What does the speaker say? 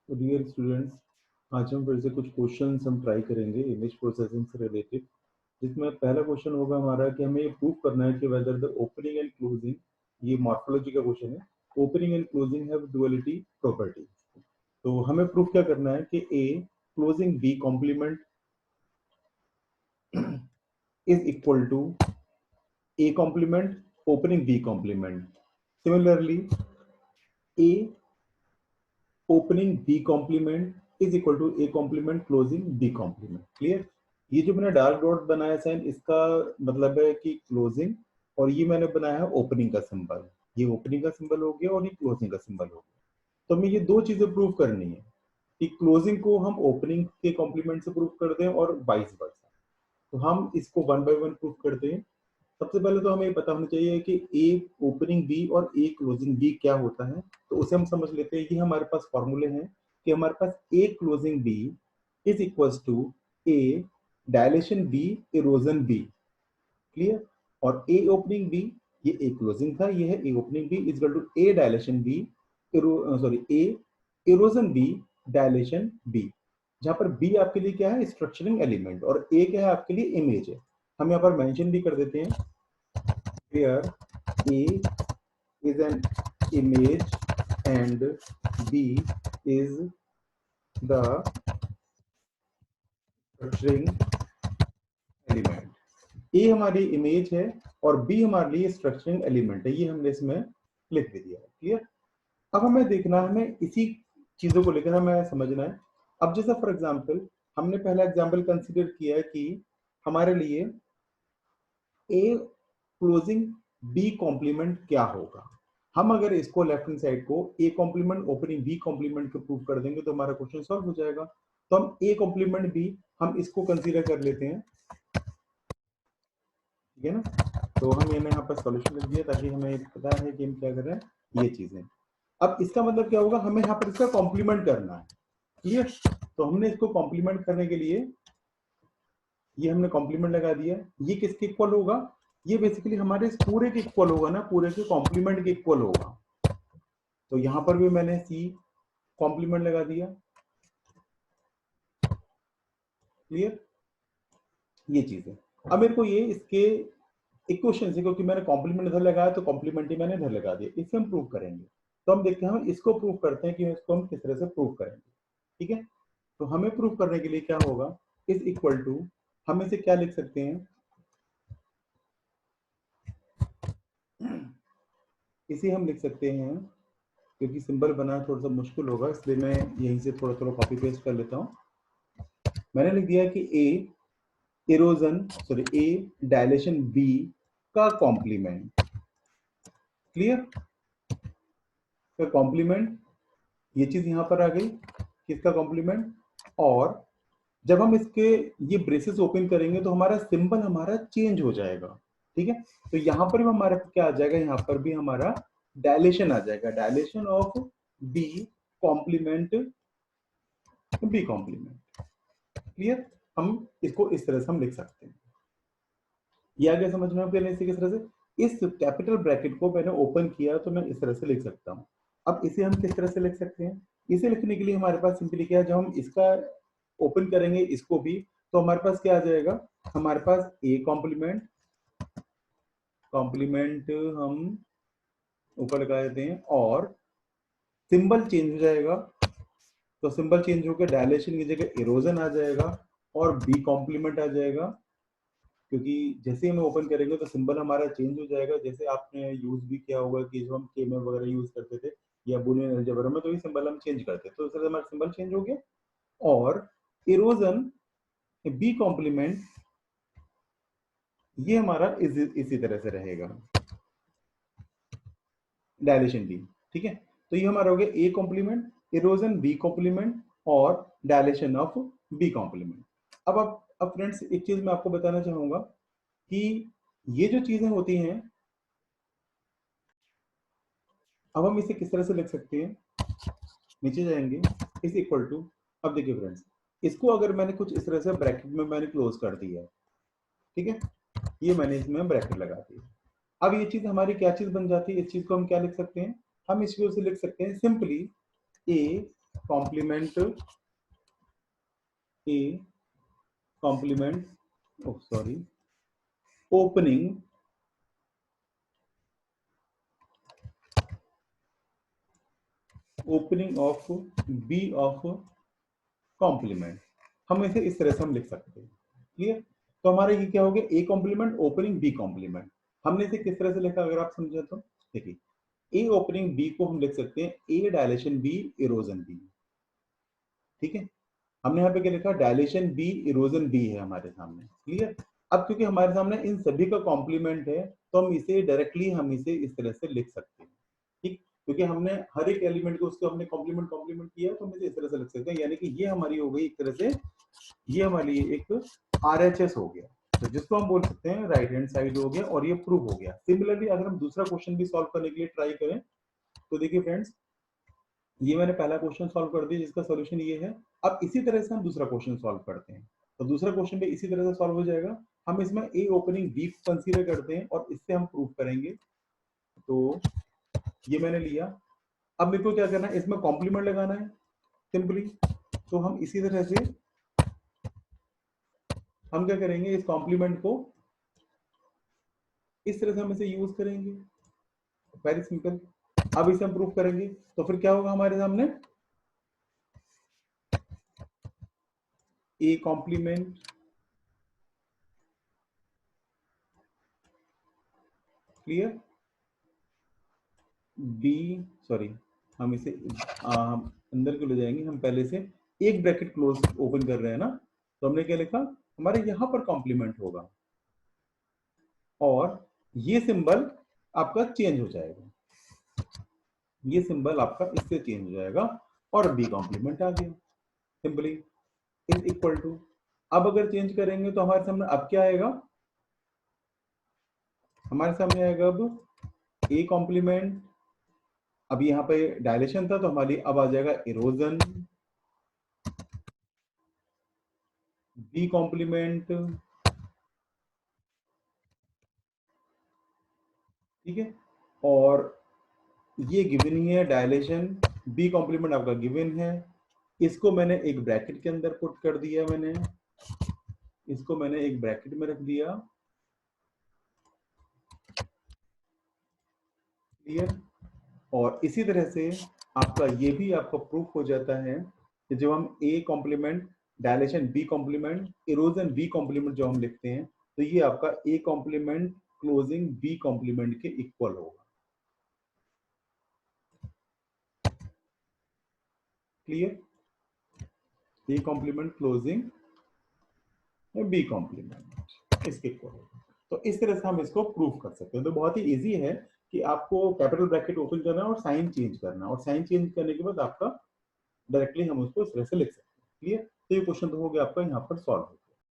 Dear students, आज हम फिर से कुछ क्वेश्चंस हम ट्राई करेंगे इमेज प्रोसेसिंग से रिलेटेड, जिसमें पहला क्वेश्चन होगा हमारा कि हमें ये प्रूव करना है कि whether the opening and closing, ये मॉर्फोलॉजी का क्वेश्चन है, opening and closing have duality property. तो हमें प्रूफ क्या करना है कि A closing B complement is equal to A complement opening B complement. Similarly A opening B complement is equal to A complement closing B complement. Clear? ये जो मैंने dark dot बनाया साइन, इसका मतलब है कि क्लोजिंग, और ये मैंने बनाया है ओपनिंग का सिंबल। ये ओपनिंग का सिंबल हो गया और ये क्लोजिंग का सिंबल हो गया। तो हमें ये दो चीजें प्रूव करनी है कि क्लोजिंग को हम ओपनिंग के कॉम्प्लीमेंट से प्रूव कर दें और वाइस वर्सा। तो हम इसको वन बाय वन प्रूव करते हैं। सबसे पहले तो हमें ये पता होना चाहिए कि ए ओपनिंग बी और ए क्लोजिंग बी क्या होता है। तो उसे हम समझ लेते हैं कि हमारे पास फॉर्मूले हैं कि हमारे पास A closing B is equals to A dilation B erosion B. Clear? और ए ओपनिंग बी, ये ए क्लोजिंग था, ये है A opening B is equal to A dilation B sorry A erosion B dilation B, जहां पर B आपके लिए क्या है, स्ट्रक्चरिंग एलिमेंट, और ए क्या है आपके लिए, इमेज है। हम यहाँ पर मेंशन भी कर देते हैं where A is an image and B is the structuring element। A हमारी इमेज है और B हमारे लिए स्ट्रक्चरिंग एलिमेंट है, ये हमने इसमें लिख भी दिया है। क्लियर? अब हमें देखना है, हमें इसी चीजों को लेकर हमें समझना है। अब जैसा फॉर एग्जांपल हमने पहला एग्जांपल कंसीडर किया है कि हमारे लिए ए क्लोजिंग बी कॉम्प्लीमेंट क्या होगा। हम अगर इसको लेफ्ट हैंड साइड को A complement opening B complement को प्रूव कर देंगे तो हमारा क्वेश्चन सॉल्व हो जाएगा। तो हम ए कॉम्प्लीमेंट बी, हम इसको कंसीडर कर लेते हैं, ठीक है ना। तो हम यहाँ पर सॉल्यूशन लिख दिया ताकि हमें पता है कि हम क्या कर रहे हैं ये चीजें। अब इसका मतलब क्या होगा, हमें यहाँ पर इसका कॉम्प्लीमेंट करना है। क्लियर? तो हमने इसको कॉम्प्लीमेंट करने के लिए ये हमने कॉम्प्लीमेंट लगा दिया। ये किसके इक्वल होगा, ये बेसिकली हमारे इस पूरे के इक्वल होगा ना, पूरे के कॉम्प्लीमेंट के इक्वल होगा। तो यहां पर भी मैंने सी कॉम्प्लीमेंट लगा दिया। क्लियर? ये चीज है। अब मेरे को ये इसके इक्वेशन से, क्योंकि मैंने कॉम्प्लीमेंट इधर लगाया तो कॉम्प्लीमेंट ही मैंने इधर लगा दिया, इससे हम प्रूव करेंगे। तो हम देखते हैं हम इसको प्रूव करते हैं कि इसको हम किस तरह से प्रूव करेंगे। ठीक है? तो हमें प्रूव करने के लिए क्या होगा, इज इक्वल टू, हम इसे क्या लिख सकते हैं, इसे हम लिख सकते हैं, क्योंकि सिंबल बनाना थोड़ा सा मुश्किल होगा इसलिए मैं यहीं से थोड़ा थोड़ा कॉपी पेस्ट कर लेता हूं। मैंने लिख दिया कि ए इरोजन सॉरी ए डायलेशन बी का कॉम्प्लीमेंट। क्लियर? का कॉम्प्लीमेंट, ये चीज यहां पर आ गई, किसका कॉम्प्लीमेंट। और जब हम इसके ये ब्रेसेस ओपन करेंगे तो हमारा सिंबल हमारा चेंज हो जाएगा। ठीक है? तो यहां पर भी हमारा क्या आ जाएगा, यहां पर भी हमारा डायलेशन आ जाएगा, dilation of B complement B complement. Clear? हम इसको इस तरह से हम लिख सकते हैं। ये आगे समझ में आपके इसी किस तरह से, इस कैपिटल ब्रैकेट को मैंने ओपन किया तो मैं इस तरह से लिख सकता हूं। अब इसे हम किस तरह से लिख सकते हैं, इसे लिखने के लिए हमारे पास सिंपली क्या है, जब हम इसका ओपन करेंगे इसको भी, तो हमारे पास क्या आ जाएगा, हमारे पास ए कॉम्प्लीमेंट, कॉम्प्लीमेंट हम ऊपर लगा देते हैं और सिंबल चेंज हो जाएगा। तो सिंबल चेंज होकर डायलेशन की जगह इरोजन आ जाएगा और बी कॉम्प्लीमेंट आ जाएगा, क्योंकि जैसे ही हम ओपन करेंगे तो सिंबल हमारा चेंज हो जाएगा। जैसे आपने यूज भी किया होगा कि जो हम के में वगैरह यूज करते थे या बुलियन अलजेब्रा में, तो ये सिंबल हम चेंज करते थे, तो इस तरह से हमारा सिंबल चेंज हो गया। और इरोजन बी कॉम्प्लीमेंट ये हमारा इसी तरह से रहेगा, डायलेशन बी। ठीक है? तो ये हमारा हो गया A complement, erosion B complement और डायलेशन ऑफ बी कॉम्प्लीमेंट। अब फ्रेंड्स एक चीज मैं आपको बताना चाहूंगा कि ये जो चीजें होती हैं, अब हम इसे किस तरह से लिख सकते हैं, नीचे जाएंगे, इज इक्वल टू, अब देखिए फ्रेंड्स, इसको अगर मैंने कुछ इस तरह से ब्रैकेट में मैंने क्लोज कर दिया, ठीक है, ये मैंने इसमें ब्रैकेट लगा दिया। अब ये चीज हमारी क्या चीज बन जाती है, इस चीज को हम क्या लिख सकते हैं, हम इस चीज से लिख सकते हैं simply A complement A complement opening of B of complement, हम इसे इस तरह से हम लिख सकते हैं। क्लियर? तो हमारे ये क्या हो गया, A complement opening B complement. हमने इसे किस तरह से लिखा अगर आप समझे तो देखिए, ए ओपनिंग बी को हम लिख सकते हैं ए डायलेशन बी इरोजन बी। ठीक है, हमने यहाँ पे क्या लिखा, डायलेशन बी इरोजन बी है हमारे सामने। क्लियर? अब क्योंकि हमारे सामने इन सभी का कॉम्प्लीमेंट है तो हम इसे डायरेक्टली हम इसे इस तरह से लिख सकते हैं। ठीक, क्योंकि हमने हर एक एलिमेंट को उसको हमने कॉम्प्लीमेंट कॉम्प्लीमेंट किया तो हम इसे इस तरह से लिख सकते हैं, यानी कि ये हमारी हो गई एक तरह से, ये हमारी एक आरएचएस हो गया, तो जिसको हम बोल सकते हैं राइट हैंड साइड हो गया और ये प्रूव हो गया। सिमिलरली अगर हम दूसरा क्वेश्चन भी सॉल्व करने के लिए ट्राई करें तो देखिए फ्रेंड्स, ये मैंने पहला क्वेश्चन सॉल्व कर दिया जिसका सॉल्यूशन ये है। अब इसी तरह से हम दूसरा क्वेश्चन सॉल्व करते हैं, तो दूसरा क्वेश्चन भी इसी तरह से सॉल्व हो जाएगा। हम इसमें ए ओपनिंग बी कंसीडर करते हैं और इससे हम प्रूव करेंगे। तो ये मैंने लिया, अब मेरे को क्या करना है, इसमें कॉम्प्लीमेंट लगाना है सिंपली। तो हम इसी तरह से हम क्या करेंगे, इस कॉम्प्लीमेंट को इस तरह से हम इसे यूज करेंगे, वेरी सिंपल। अब इसे हम प्रूफ करेंगे तो फिर क्या होगा हमारे सामने, A complement clear B, sorry हम इसे अंदर को ले जाएंगे, हम पहले से एक ब्रैकेट क्लोज ओपन कर रहे हैं ना, तो हमने क्या लिखा, हमारे यहां पर कॉम्प्लीमेंट होगा और ये सिंबल आपका चेंज हो जाएगा, ये सिंबल आपका इससे चेंज हो जाएगा और बी कॉम्प्लीमेंट आ गया सिंपली इज इक्वल टू। अब अगर चेंज करेंगे तो हमारे सामने अब क्या आएगा, हमारे सामने आएगा अब ए कॉम्प्लीमेंट, अब यहाँ पे डायलेशन था तो हमारी अब आ जाएगा इरोजन, बी कॉम्प्लीमेंट, ठीक है, और ये गिवन ही है डायलेशन, बी कॉम्प्लीमेंट आपका गिवन है, इसको मैंने एक ब्रैकेट के अंदर पुट कर दिया, मैंने इसको मैंने एक ब्रैकेट में रख दिया। क्लियर? और इसी तरह से आपका ये भी आपका प्रूफ हो जाता है कि जब हम A complement dilation B complement erosion B complement जो हम लिखते हैं तो ये आपका A complement closing B complement के इक्वल होगा। Clear? A complement closing B complement इसके इक्वल होगा। तो इस तरह से हम इसको प्रूफ कर सकते हैं। तो बहुत ही इजी है कि आपको कैपिटल ब्रैकेट ओपन करना है और साइन चेंज करना है, और साइन चेंज करने के बाद आपका डायरेक्टली हम उसको इस तरह से लिख सकते हैं। क्लियर? तो ये क्वेश्चन तो हो गया आपका यहाँ पर सॉल्व।